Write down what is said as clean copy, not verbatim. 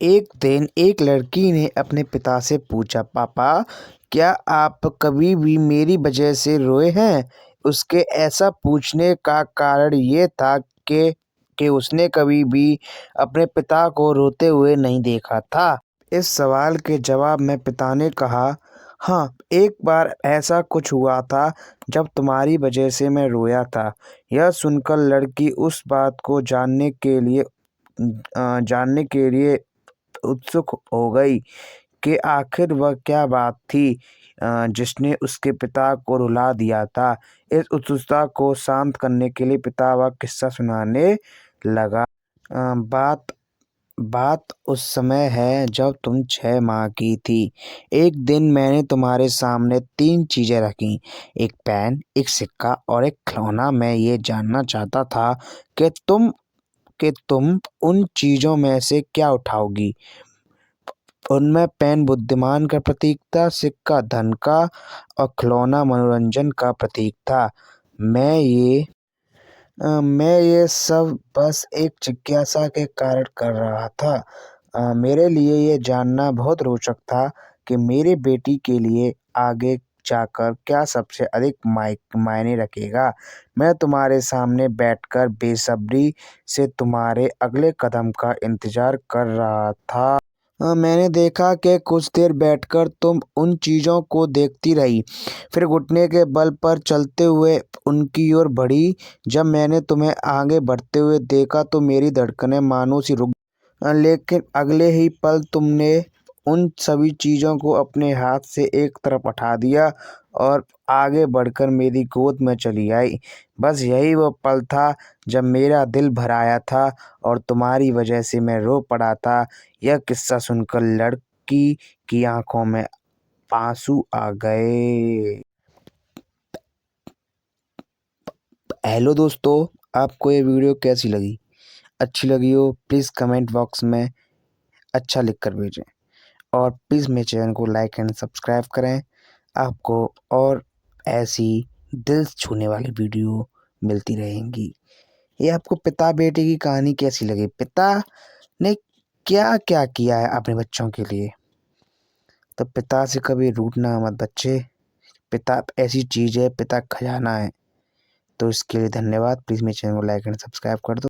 एक दिन एक लड़की ने अपने पिता से पूछा, पापा, क्या आप कभी भी मेरी वजह से रोए हैं? उसके ऐसा पूछने का कारण ये था कि उसने कभी भी अपने पिता को रोते हुए नहीं देखा था। इस सवाल के जवाब में पिता ने कहा, हाँ, एक बार ऐसा कुछ हुआ था जब तुम्हारी वजह से मैं रोया था। यह सुनकर लड़की उस बात को जानने के लिए उत्सुक हो गई कि आखिर वह क्या बात थी जिसने उसके पिता को रुला दिया था। इस उत्सुकता को शांत करने के लिए पिता वह किस्सा सुनाने लगा। बात बात उस समय है जब तुम 6 माह की थी। एक दिन मैंने तुम्हारे सामने 3 चीजें रखी, एक पेन, एक सिक्का और एक खिलौना। मैं ये जानना चाहता था कि तुम उन चीजों में से क्या उठाओगी। उनमें पेन बुद्धिमान का प्रतीक था, सिक्का धन का और खिलौना मनोरंजन का प्रतीक था। मैं ये सब बस एक जिज्ञासा के कारण कर रहा था। मेरे लिए ये जानना बहुत रोचक था कि मेरी बेटी के लिए आगे जाकर क्या सबसे अधिक मायने रखेगा। मैं तुम्हारे सामने बैठकर बेसब्री से तुम्हारे अगले कदम का इंतजार कर रहा था। मैंने देखा कि कुछ देर बैठकर तुम उन चीज़ों को देखती रही, फिर घुटने के बल पर चलते हुए उनकी ओर बढ़ी। जब मैंने तुम्हें आगे बढ़ते हुए देखा तो मेरी धड़कनें मानो सी रुक, लेकिन अगले ही पल तुमने उन सभी चीज़ों को अपने हाथ से एक तरफ उठा दिया और आगे बढ़कर मेरी गोद में चली आई। बस यही वो पल था जब मेरा दिल भर आया था और तुम्हारी वजह से मैं रो पड़ा था। यह किस्सा सुनकर लड़की की आंखों में आंसू आ गए। हेलो दोस्तों, आपको ये वीडियो कैसी लगी? अच्छी लगी हो प्लीज़ कमेंट बॉक्स में अच्छा लिख कर भेजें और प्लीज़ मेरे चैनल को लाइक एंड सब्सक्राइब करें। आपको और ऐसी दिल छूने वाली वीडियो मिलती रहेंगी। ये आपको पिता बेटे की कहानी कैसी लगी? पिता ने क्या क्या किया है अपने बच्चों के लिए? तो पिता से कभी रूठना मत बच्चे। पिता ऐसी चीज़ है, पिता खजाना है। तो इसके लिए धन्यवाद। प्लीज़ मेरे चैनल को लाइक एंड सब्सक्राइब कर दो।